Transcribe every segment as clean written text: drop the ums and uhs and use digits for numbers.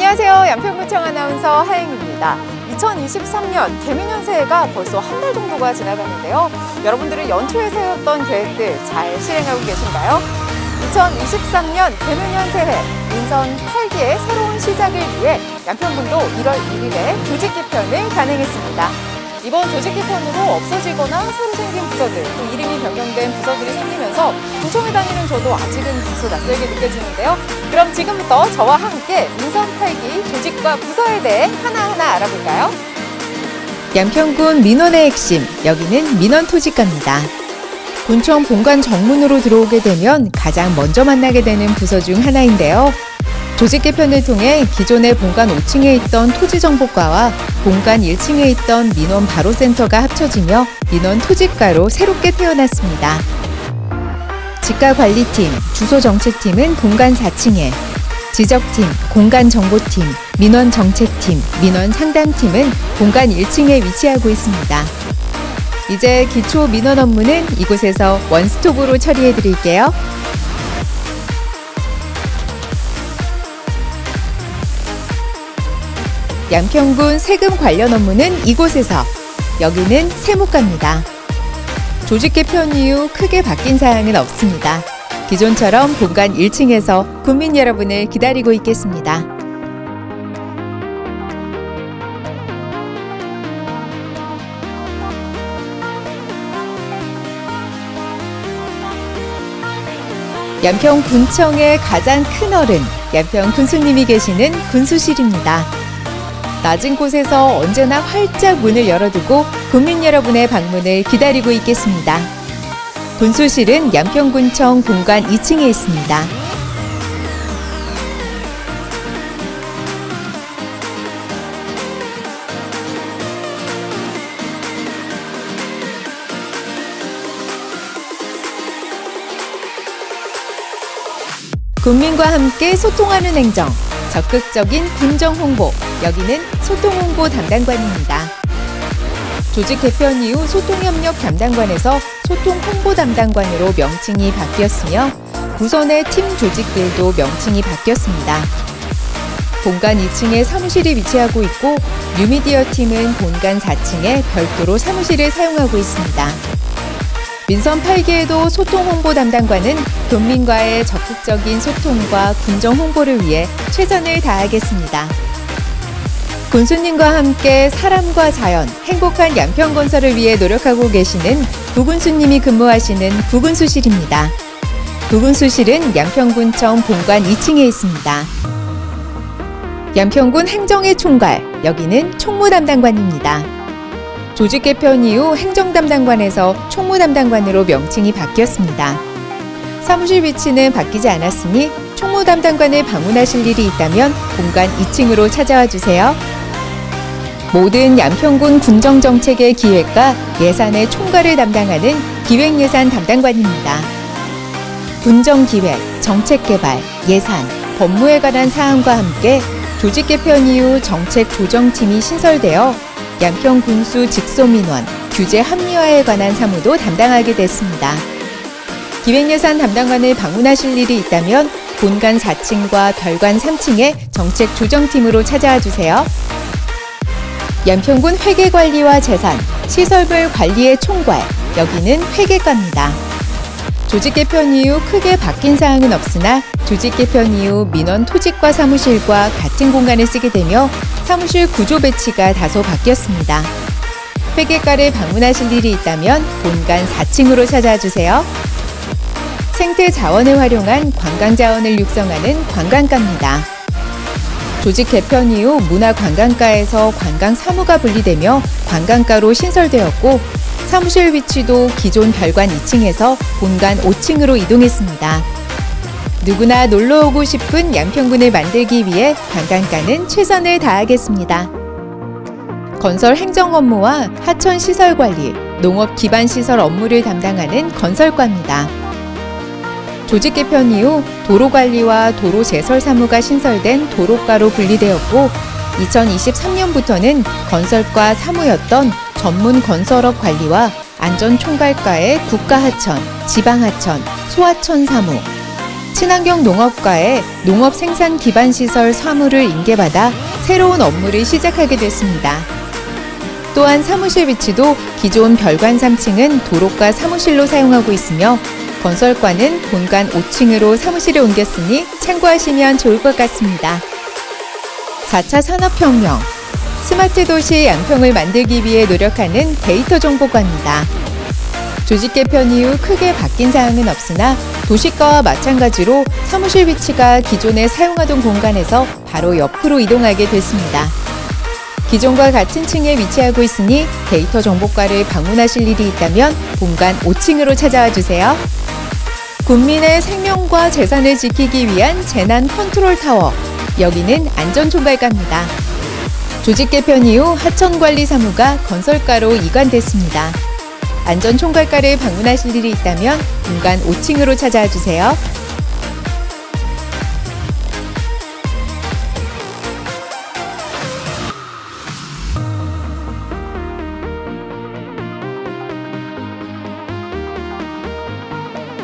안녕하세요. 양평구청 아나운서 하영입니다. 2023년 개묘년 새해가 벌써 한 달 정도가 지나갔는데요. 여러분들은 연초에 세웠던 계획들 잘 실행하고 계신가요? 2023년 개묘년 새해 민선 8기의 새로운 시작을 위해 양평군도 1월 1일에 조직 개편을 단행했습니다. 이번 조직 개편으로 없어지거나 새로 생긴 부서들, 또 이름이 변경된 부서들이 생기면서 구청에 다니는 저도 아직은 다소 낯설게 느껴지는데요. 그럼 지금부터 저와 함께 민선 8기 조직과 부서에 대해 하나하나 알아볼까요? 양평군 민원의 핵심, 여기는 민원토지과입니다. 군청 본관 정문으로 들어오게 되면 가장 먼저 만나게 되는 부서 중 하나인데요. 조직 개편을 통해 기존의 본관 5층에 있던 토지정보과와 본관 1층에 있던 민원 바로센터가 합쳐지며 민원토지과로 새롭게 태어났습니다. 직가관리팀, 주소정책팀은 본관 4층에, 지적팀, 공간정보팀, 민원정책팀, 민원상담팀은 본관 1층에 위치하고 있습니다. 이제 기초 민원 업무는 이곳에서 원스톱으로 처리해드릴게요. 양평군 세금 관련 업무는 이곳에서, 여기는 세무과입니다. 조직 개편 이후 크게 바뀐 사항은 없습니다. 기존처럼 본관 1층에서 국민 여러분을 기다리고 있겠습니다. 양평군청의 가장 큰 어른, 양평 군수님이 계시는 군수실입니다. 낮은 곳에서 언제나 활짝 문을 열어두고 국민 여러분의 방문을 기다리고 있겠습니다. 군수실은 양평군청 본관 2층에 있습니다. 국민과 함께 소통하는 행정, 적극적인 군정 홍보, 여기는 소통홍보 담당관입니다. 조직 개편 이후 소통협력 담당관에서 소통홍보 담당관으로 명칭이 바뀌었으며 부서 내 팀 조직들도 명칭이 바뀌었습니다. 본관 2층에 사무실이 위치하고 있고 뉴미디어 팀은 본관 4층에 별도로 사무실을 사용하고 있습니다. 민선 8기에도 소통홍보 담당관은 군민과의 적극적인 소통과 군정 홍보를 위해 최선을 다하겠습니다. 군수님과 함께 사람과 자연, 행복한 양평건설을 위해 노력하고 계시는 부군수님이 근무하시는 부군수실입니다. 부군수실은 양평군청 본관 2층에 있습니다. 양평군 행정의 총괄, 여기는 총무담당관입니다. 조직 개편 이후 행정담당관에서 총무담당관으로 명칭이 바뀌었습니다. 사무실 위치는 바뀌지 않았으니 총무담당관을 방문하실 일이 있다면 본관 2층으로 찾아와 주세요. 모든 양평군 군정정책의 기획과 예산의 총괄을 담당하는 기획예산 담당관입니다. 군정기획, 정책개발, 예산, 법무에 관한 사항과 함께 조직 개편 이후 정책조정팀이 신설되어 양평군수 직소민원, 규제 합리화에 관한 사무도 담당하게 됐습니다. 기획예산 담당관을 방문하실 일이 있다면 본관 4층과 별관 3층에 정책조정팀으로 찾아와 주세요. 양평군 회계관리와 재산, 시설물 관리의 총괄, 여기는 회계과입니다. 조직 개편 이후 크게 바뀐 사항은 없으나 조직 개편 이후 민원 토지과 사무실과 같은 공간을 쓰게 되며 사무실 구조 배치가 다소 바뀌었습니다. 회계과를 방문하실 일이 있다면 본관 4층으로 찾아와 주세요. 생태 자원을 활용한 관광 자원을 육성하는 관광과입니다. 조직 개편 이후 문화관광과에서 관광사무가 분리되며 관광과로 신설되었고 사무실 위치도 기존 별관 2층에서 본관 5층으로 이동했습니다. 누구나 놀러오고 싶은 양평군을 만들기 위해 관광과는 최선을 다하겠습니다. 건설 행정 업무와 하천 시설 관리, 농업 기반 시설 업무를 담당하는 건설과입니다. 조직 개편 이후 도로관리와 도로제설 사무가 신설된 도로과로 분리되었고 2023년부터는 건설과 사무였던 전문 건설업 관리와 안전총괄과의 국가하천, 지방하천, 소하천 사무, 친환경 농업과에 농업 생산 기반 시설 사무를 인계받아 새로운 업무를 시작하게 됐습니다. 또한 사무실 위치도 기존 별관 3층은 도로가 사무실로 사용하고 있으며 건설과는 본관 5층으로 사무실을 옮겼으니 참고하시면 좋을 것 같습니다. 4차 산업혁명, 스마트 도시 양평을 만들기 위해 노력하는 데이터 정보과입니다. 조직 개편 이후 크게 바뀐 사항은 없으나 도시과와 마찬가지로 사무실 위치가 기존에 사용하던 공간에서 바로 옆으로 이동하게 됐습니다. 기존과 같은 층에 위치하고 있으니 데이터 정보과를 방문하실 일이 있다면 본관 5층으로 찾아와 주세요. 국민의 생명과 재산을 지키기 위한 재난 컨트롤 타워, 여기는 안전총괄과입니다. 조직 개편 이후 하천관리사무가 건설과로 이관됐습니다. 안전총괄과를 방문하실 일이 있다면 본관 5층으로 찾아와 주세요.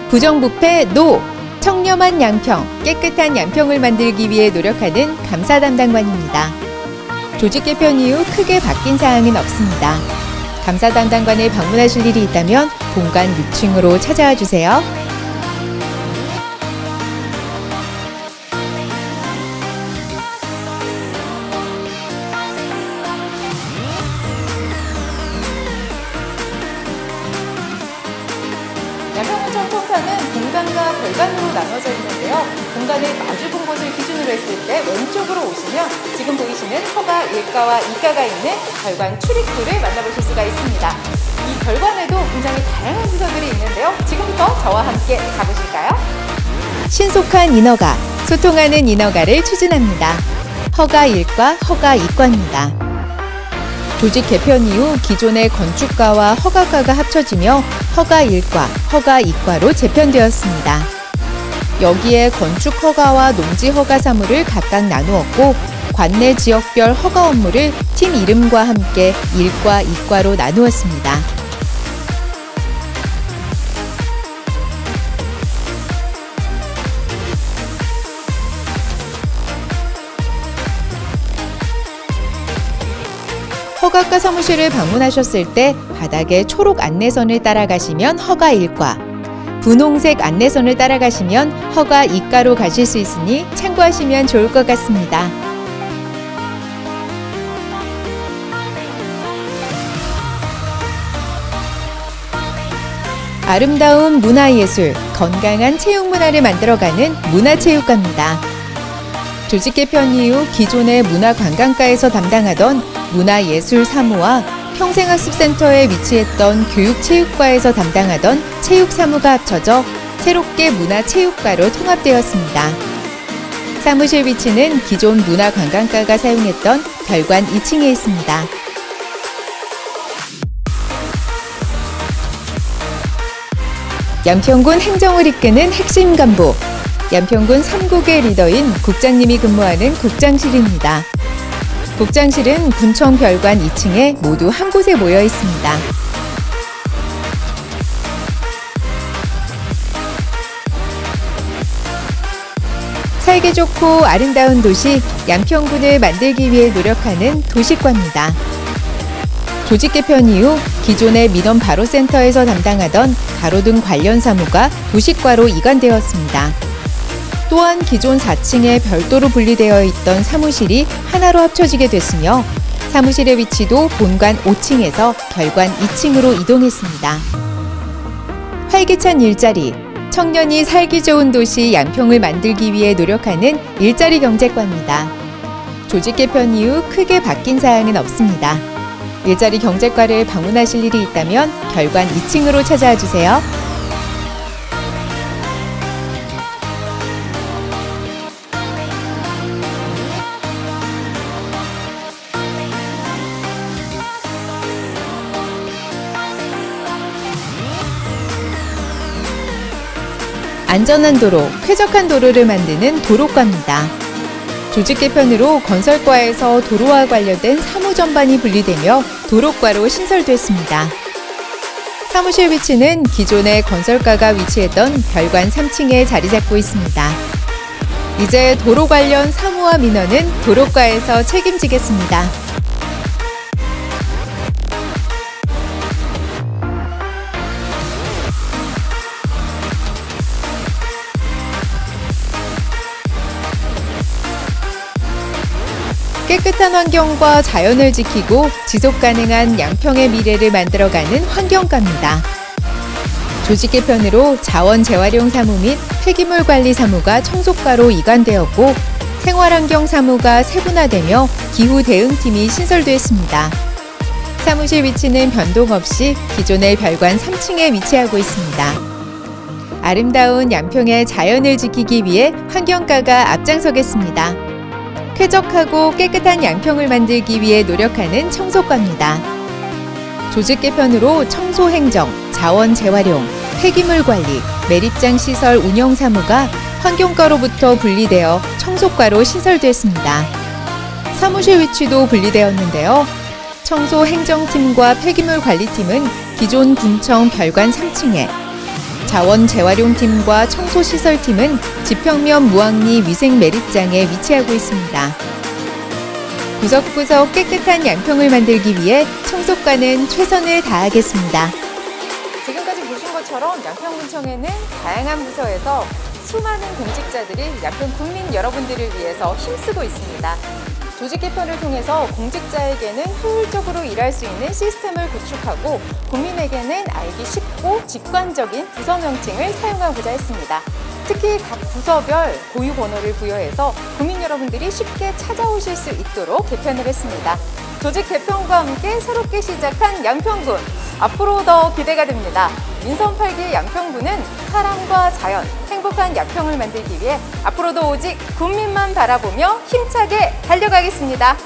부정부패 NO! 청렴한 양평, 깨끗한 양평을 만들기 위해 노력하는 감사담당관입니다. 조직 개편 이후 크게 바뀐 사항은 없습니다. 감사담당관을 방문하실 일이 있다면 본관 6층으로 찾아와 주세요. 양평군청 통사는 본관과 별관으로 나눠져 있는데요. 본관을 마주본 곳을 기준으로 했을 때 왼쪽으로 오시면 지금 보이시는 허가 1가와 2가가 있는 별관 출입구를 만나보실 수가 있습니다. 이 별관에도 굉장히 다양한 시설들이 있는데요. 지금부터 저와 함께 가보실까요? 신속한 인허가, 소통하는 인허가를 추진합니다. 허가 1과, 허가 2과입니다. 조직 개편 이후 기존의 건축과와 허가과가 합쳐지며 허가 1과, 허가 2과로 재편되었습니다. 여기에 건축 허가와 농지 허가 사무를 각각 나누었고 관내 지역별 허가 업무를 팀 이름과 함께 1과, 2과로 나누었습니다. 허가과 사무실을 방문하셨을 때 바닥에 초록 안내선을 따라가시면 허가 1과, 분홍색 안내선을 따라가시면 허가 2과로 가실 수 있으니 참고하시면 좋을 것 같습니다. 아름다운 문화예술, 건강한 체육문화를 만들어가는 문화체육과입니다. 조직 개편 이후 기존의 문화관광과에서 담당하던 문화예술사무와 평생학습센터에 위치했던 교육체육과에서 담당하던 체육사무가 합쳐져 새롭게 문화체육과로 통합되었습니다. 사무실 위치는 기존 문화관광과가 사용했던 별관 2층에 있습니다. 양평군 행정을 이끄는 핵심 간부, 양평군 3국의 리더인 국장님이 근무하는 국장실입니다. 국장실은 군청 별관 2층에 모두 한 곳에 모여 있습니다. 살기 좋고 아름다운 도시 양평군을 만들기 위해 노력하는 도시과입니다. 조직 개편 이후 기존의 민원 바로센터에서 담당하던 가로등 관련 사무가 도시과로 이관되었습니다. 또한 기존 4층에 별도로 분리되어 있던 사무실이 하나로 합쳐지게 됐으며 사무실의 위치도 본관 5층에서 별관 2층으로 이동했습니다. 활기찬 일자리, 청년이 살기 좋은 도시 양평을 만들기 위해 노력하는 일자리 경제과입니다. 조직 개편 이후 크게 바뀐 사항은 없습니다. 일자리 경제과를 방문하실 일이 있다면 별관 2층으로 찾아와 주세요. 안전한 도로, 쾌적한 도로를 만드는 도로과입니다. 조직 개편으로 건설과에서 도로와 관련된 사무 전반이 분리되며 도로과로 신설됐습니다. 사무실 위치는 기존의 건설가가 위치했던 별관 3층에 자리 잡고 있습니다. 이제 도로 관련 사무와 민원은 도로과에서 책임지겠습니다. 깨끗한 환경과 자연을 지키고 지속가능한 양평의 미래를 만들어가는 환경과입니다. 조직 개편으로 자원 재활용 사무 및 폐기물 관리 사무가 청소과로 이관되었고 생활환경 사무가 세분화되며 기후 대응팀이 신설됐습니다. 사무실 위치는 변동 없이 기존의 별관 3층에 위치하고 있습니다. 아름다운 양평의 자연을 지키기 위해 환경과가 앞장서겠습니다. 쾌적하고 깨끗한 양평을 만들기 위해 노력하는 청소과입니다. 조직 개편으로 청소 행정, 자원 재활용, 폐기물 관리, 매립장 시설 운영 사무가 환경과로부터 분리되어 청소과로 신설됐습니다. 사무실 위치도 분리되었는데요. 청소 행정팀과 폐기물 관리팀은 기존 군청 별관 3층에, 자원 재활용팀과 청소시설팀은 지평면 무항리 위생 매립장에 위치하고 있습니다. 구석구석 깨끗한 양평을 만들기 위해 청소과는 최선을 다하겠습니다. 지금까지 보신 것처럼 양평군청에는 다양한 부서에서 수많은 공직자들이 양평 국민 여러분들을 위해서 힘쓰고 있습니다. 조직 개편을 통해서 공직자에게는 효율적으로 일할 수 있는 시스템을 구축하고 국민에게는 알기 쉽고 직관적인 부서 명칭을 사용하고자 했습니다. 특히 각 부서별 고유 번호를 부여해서 국민 여러분들이 쉽게 찾아오실 수 있도록 개편을 했습니다. 조직 개편과 함께 새롭게 시작한 양평군, 앞으로 더 기대가 됩니다. 민선 8기 양평군은 사람과 자연, 행복한 양평을 만들기 위해 앞으로도 오직 국민만 바라보며 힘차게 달려가겠습니다.